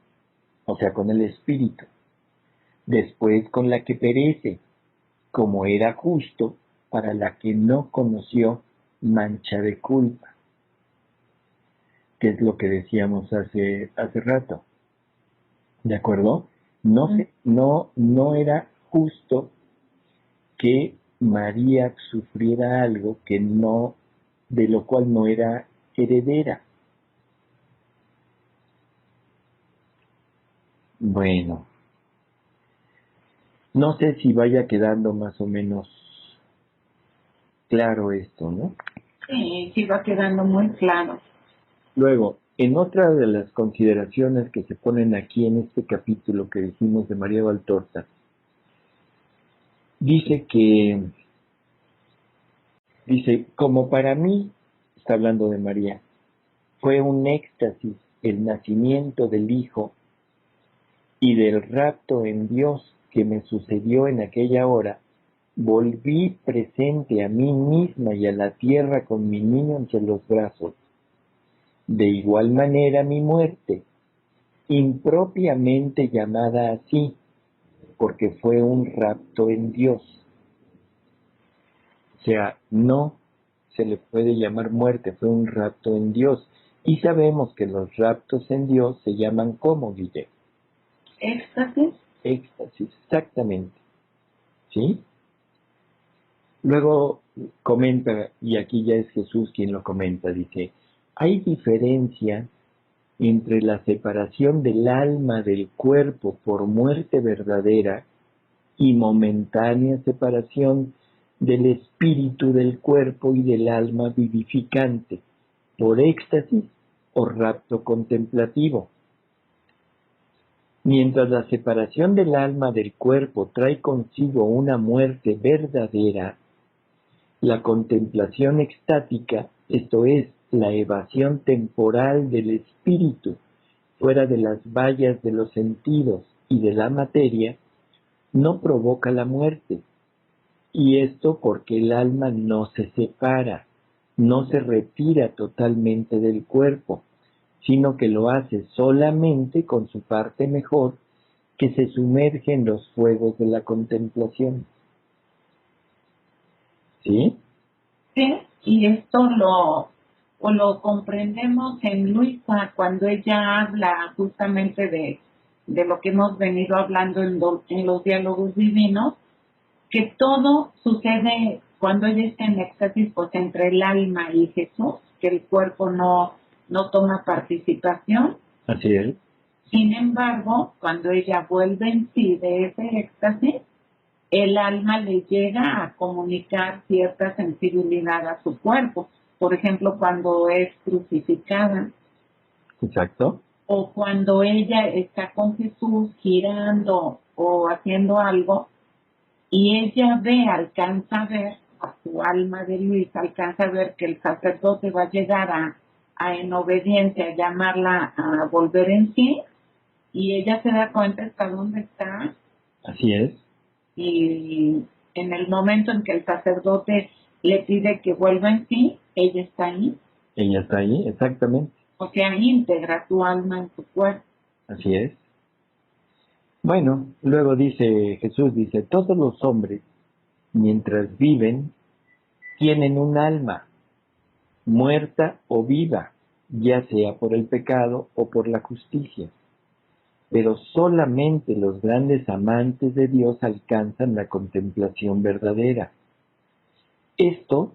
o sea, con el espíritu, después con la que perece, como era justo para la que no conoció mancha de culpa, que es lo que decíamos hace rato, ¿de acuerdo? No era justo que María sufriera algo que no, de lo cual no era heredera. Bueno, no sé si vaya quedando más o menos claro esto, ¿no? Sí, sí va quedando muy claro. Luego, en otra de las consideraciones que se ponen aquí en este capítulo que dijimos de María Valtorta, dice, como para mí, está hablando de María, fue un éxtasis el nacimiento del Hijo y del rapto en Dios que me sucedió en aquella hora, volví presente a mí misma y a la tierra con mi niño entre los brazos. De igual manera mi muerte, impropiamente llamada así, porque fue un rapto en Dios. O sea, no se le puede llamar muerte, fue un rapto en Dios. Y sabemos que los raptos en Dios se llaman ¿cómo, Guille? ¿Éxtasis? Éxtasis, exactamente. ¿Sí? Luego comenta, y aquí ya es Jesús quien lo comenta, dice, hay diferencia entre la separación del alma del cuerpo por muerte verdadera y momentánea separación del espíritu del cuerpo y del alma vivificante por éxtasis o rapto contemplativo. Mientras la separación del alma del cuerpo trae consigo una muerte verdadera, la contemplación extática, esto es, la evasión temporal del espíritu fuera de las vallas de los sentidos y de la materia, no provoca la muerte. Y esto porque el alma no se separa, no se retira totalmente del cuerpo, sino que lo hace solamente con su parte mejor, que se sumerge en los fuegos de la contemplación. ¿Sí? Sí, y esto lo comprendemos en Luisa cuando ella habla justamente de lo que hemos venido hablando en los diálogos divinos, que todo sucede cuando ella está en éxtasis, pues entre el alma y Jesús, que el cuerpo no toma participación. Así es. Sin embargo, cuando ella vuelve en sí de ese éxtasis, el alma le llega a comunicar cierta sensibilidad a su cuerpo. Por ejemplo, cuando es crucificada. Exacto. O cuando ella está con Jesús girando o haciendo algo y ella alcanza a ver, a su alma de Luis, alcanza a ver que el sacerdote va a llegar en obediencia a llamarla a volver en sí, y ella se da cuenta hasta dónde está. Así es. Y en el momento en que el sacerdote le pide que vuelva en sí, ella está ahí. Ella está ahí, exactamente. O sea, integra tu alma en tu cuerpo. Así es. Bueno, luego dice Jesús, dice, todos los hombres, mientras viven, tienen un alma, muerta o viva, ya sea por el pecado o por la justicia. Pero solamente los grandes amantes de Dios alcanzan la contemplación verdadera. Esto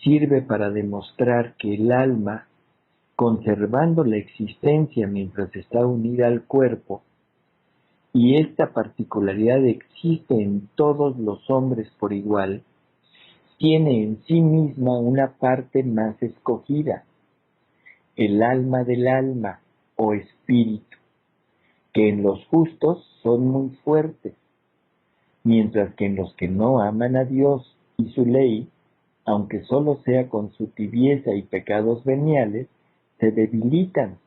sirve para demostrar que el alma, conservando la existencia mientras está unida al cuerpo, y esta particularidad existe en todos los hombres por igual, tiene en sí misma una parte más escogida, el alma del alma o espíritu, que en los justos son muy fuertes, mientras que en los que no aman a Dios y su ley, aunque solo sea con su tibieza y pecados veniales, se debilitan,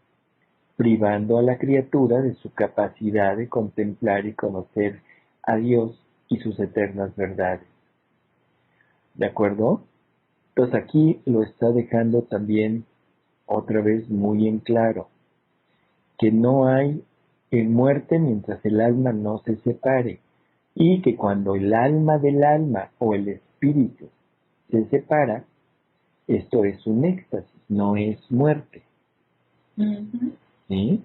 privando a la criatura de su capacidad de contemplar y conocer a Dios y sus eternas verdades. ¿De acuerdo? Entonces aquí lo está dejando también otra vez muy en claro, que no hay muerte mientras el alma no se separe, y que cuando el alma del alma o el espíritu se separa, esto es un éxtasis, no es muerte. Ujú. ¿Sí?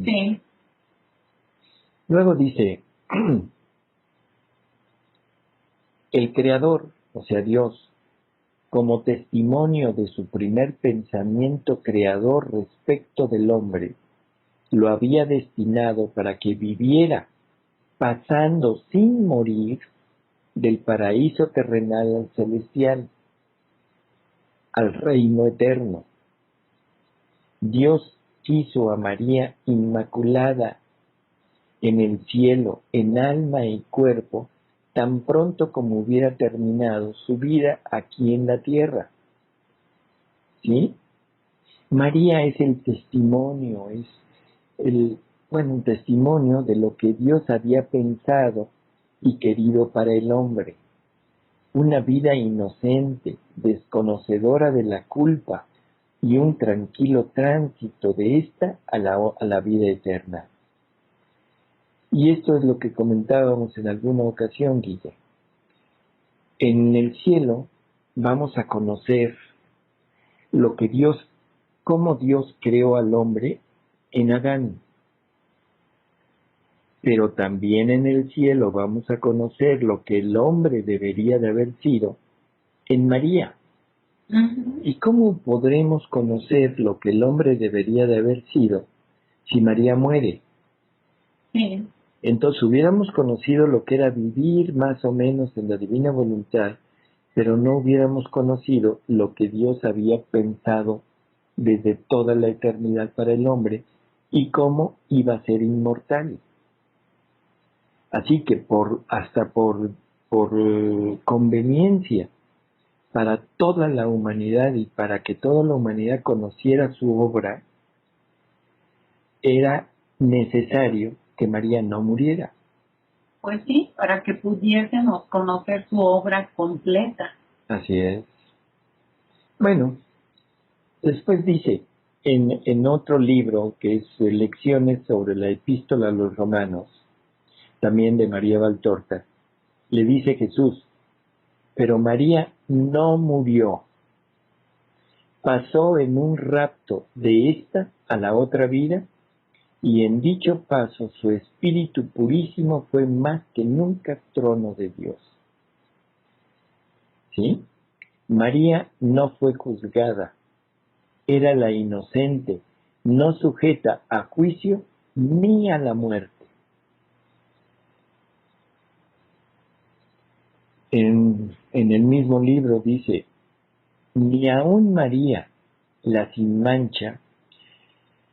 Sí. Luego dice, el Creador, o sea Dios, como testimonio de su primer pensamiento creador respecto del hombre, lo había destinado para que viviera, pasando sin morir del paraíso terrenal al celestial, al reino eterno. Dios quiso a María Inmaculada en el cielo, en alma y cuerpo, tan pronto como hubiera terminado su vida aquí en la tierra. ¿Sí? María es el testimonio, es un testimonio de lo que Dios había pensado y querido para el hombre. Una vida inocente, desconocedora de la culpa y un tranquilo tránsito de esta a la vida eterna. Y esto es lo que comentábamos en alguna ocasión, Guille. En el cielo vamos a conocer lo que cómo Dios creó al hombre en Adán. Pero también en el cielo vamos a conocer lo que el hombre debería de haber sido en María. Ujú. ¿Y cómo podremos conocer lo que el hombre debería de haber sido si María muere? Sí. Entonces hubiéramos conocido lo que era vivir más o menos en la divina voluntad, pero no hubiéramos conocido lo que Dios había pensado desde toda la eternidad para el hombre y cómo iba a ser inmortal. Así que hasta por conveniencia para toda la humanidad y para que toda la humanidad conociera su obra, era necesario que María no muriera. Pues sí, para que pudiésemos conocer su obra completa. Así es. Bueno, después dice, en otro libro que es Lecciones sobre la Epístola a los Romanos, también de María Valtorta, le dice Jesús, pero María no murió, pasó en un rapto de esta a la otra vida, y en dicho paso su espíritu purísimo fue más que nunca trono de Dios. ¿Sí? María no fue juzgada, era la inocente, no sujeta a juicio ni a la muerte. En el mismo libro dice, ni aun María, la sin mancha,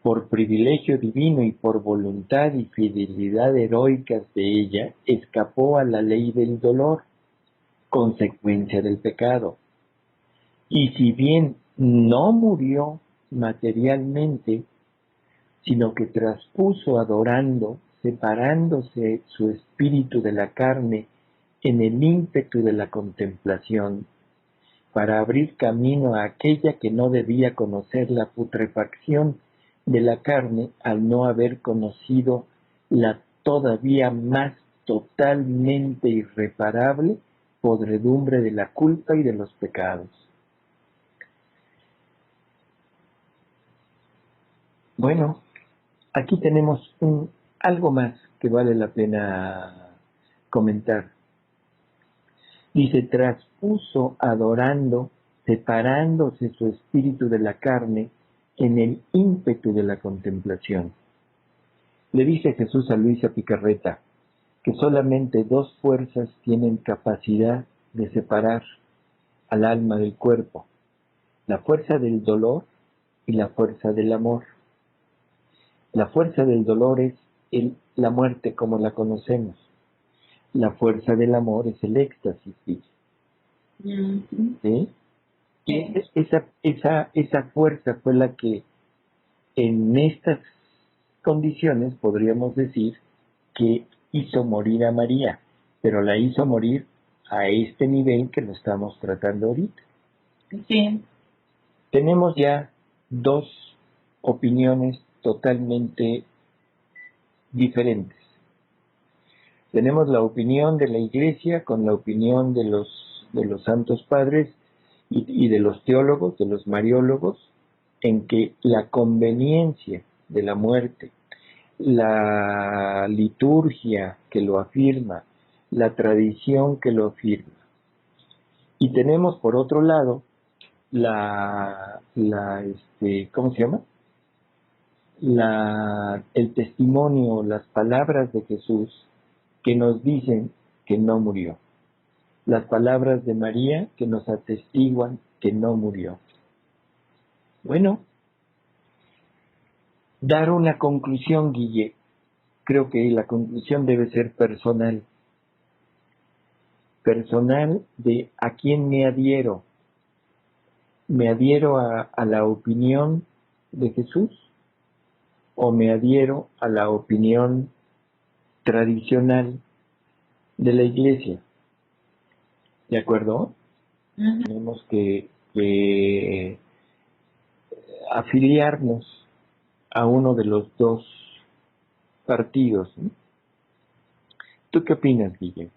por privilegio divino y por voluntad y fidelidad heroicas de ella, escapó a la ley del dolor, consecuencia del pecado. Y si bien no murió materialmente, sino que traspuso adorando, separándose su espíritu de la carne en el ímpetu de la contemplación, para abrir camino a aquella que no debía conocer la putrefacción de la carne al no haber conocido la todavía más totalmente irreparable podredumbre de la culpa y de los pecados. Bueno, aquí tenemos algo más que vale la pena comentar. Dice, traspuso adorando, separándose su espíritu de la carne en el ímpetu de la contemplación. Le dice Jesús a Luisa Picarreta que solamente dos fuerzas tienen capacidad de separar al alma del cuerpo: la fuerza del dolor y la fuerza del amor. La fuerza del dolor es la muerte como la conocemos. La fuerza del amor es el éxtasis, ¿sí? ¿Sí? Y esa fuerza fue la que en estas condiciones podríamos decir que hizo morir a María, pero la hizo morir a este nivel que lo estamos tratando ahorita. Sí. Tenemos ya dos opiniones totalmente diferentes. Tenemos la opinión de la Iglesia con la opinión de los santos padres y de los teólogos, de los mariólogos, en que la conveniencia de la muerte, la liturgia que lo afirma, la tradición que lo afirma. Y tenemos por otro lado ¿cómo se llama? El testimonio, las palabras de Jesús que nos dicen que no murió. Las palabras de María que nos atestiguan que no murió. Bueno, dar una conclusión, Guille. Creo que la conclusión debe ser personal. Personal de a quién me adhiero. ¿Me adhiero a la opinión de Jesús o me adhiero a la opinión tradicional de la Iglesia? ¿De acuerdo? Tenemos que afiliarnos a uno de los dos partidos, ¿no? ¿Tú qué opinas, Guille?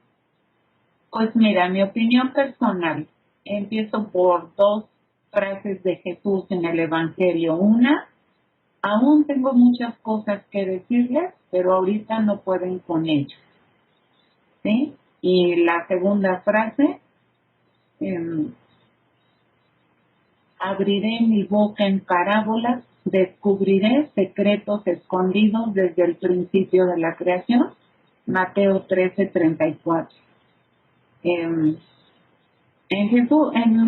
Pues mira, mi opinión personal, empiezo por dos frases de Jesús en el Evangelio. Una, aún tengo muchas cosas que decirles, pero ahorita no pueden con ello. ¿Sí? Y la segunda frase, abriré mi boca en parábolas, descubriré secretos escondidos desde el principio de la creación. Mateo 13:34. En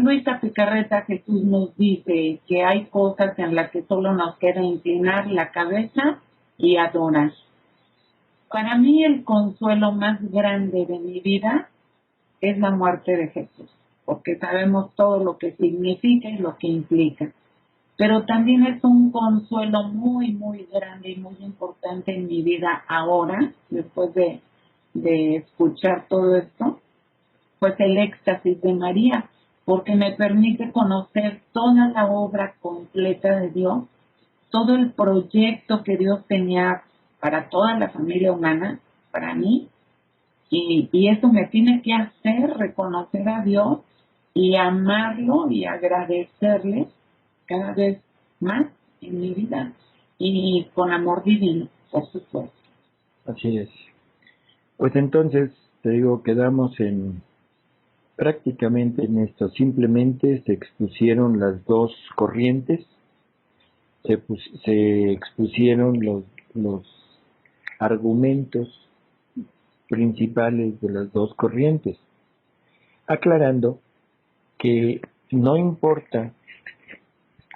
Luisa Picarreta Jesús nos dice que hay cosas en las que solo nos queda inclinar la cabeza y adorar. Para mí el consuelo más grande de mi vida es la muerte de Jesús, porque sabemos todo lo que significa y lo que implica. Pero también es un consuelo muy, muy grande y muy importante en mi vida ahora, después de escuchar todo esto, pues el éxtasis de María, porque me permite conocer toda la obra completa de Dios, todo el proyecto que Dios tenía para toda la familia humana, para mí, y eso me tiene que hacer reconocer a Dios y amarlo y agradecerle cada vez más en mi vida y con amor divino, por supuesto. Así es. Pues entonces, te digo, quedamos prácticamente en esto. Simplemente se expusieron las dos corrientes, se expusieron los argumentos principales de las dos corrientes, aclarando que no importa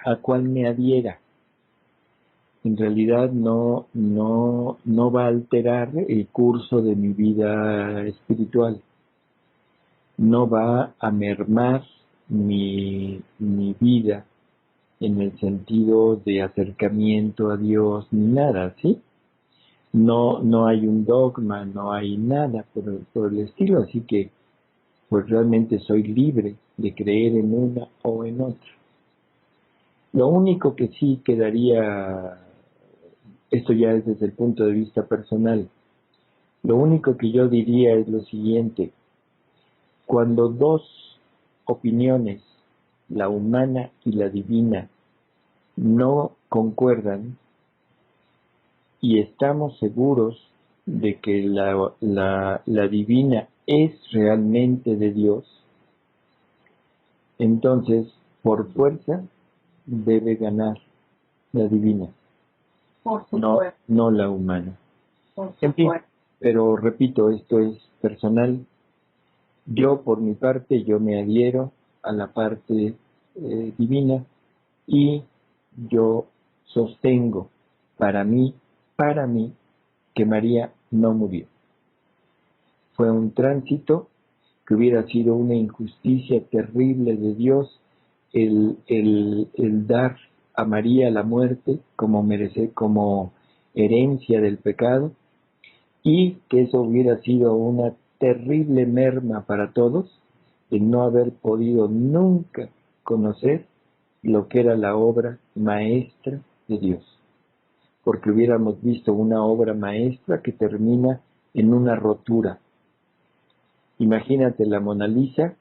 a cuál me adhiera, en realidad no va a alterar el curso de mi vida espiritual, no va a mermar mi vida en el sentido de acercamiento a Dios ni nada, ¿sí? No hay un dogma, no hay nada por el estilo, así que pues realmente soy libre de creer en una o en otra. Lo único que sí quedaría, esto ya es desde el punto de vista personal, lo único que yo diría es lo siguiente: cuando dos opiniones, la humana y la divina, no concuerdan y estamos seguros de que la divina es realmente de Dios, entonces por fuerza debe ganar la divina, Por no, supuesto. no la humana. Por En fin, supuesto. pero repito, esto es personal. Yo, por mi parte, yo me adhiero a la parte divina y yo sostengo para mí, que María no murió. Fue un tránsito que hubiera sido una injusticia terrible de Dios el dar a María la muerte como herencia del pecado, y que eso hubiera sido una terrible merma para todos, el no haber podido nunca conocer lo que era la obra maestra de Dios, porque hubiéramos visto una obra maestra que termina en una rotura. Imagínate la Mona Lisa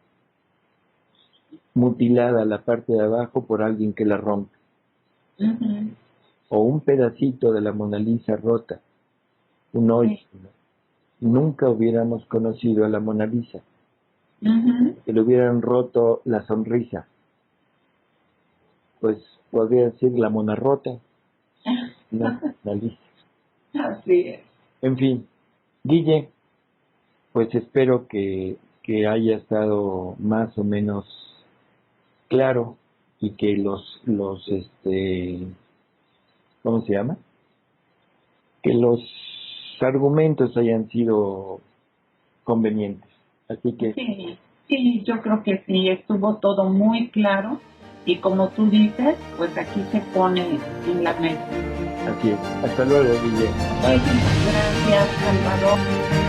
mutilada la parte de abajo por alguien que la rompe, o un pedacito de la Mona Lisa rota, un hoyo. Nunca hubiéramos conocido a la Mona Lisa, que le hubieran roto la sonrisa, pues podría decir la Mona rota, la Mona Lisa. Así es. En fin, Guille, pues espero que haya estado más o menos claro y que ¿cómo se llama? Que los argumentos hayan sido convenientes. Así que Sí, yo creo que sí, estuvo todo muy claro y como tú dices, pues aquí se pone en la mesa. así es. Hasta luego, Guille. Gracias, Salvador.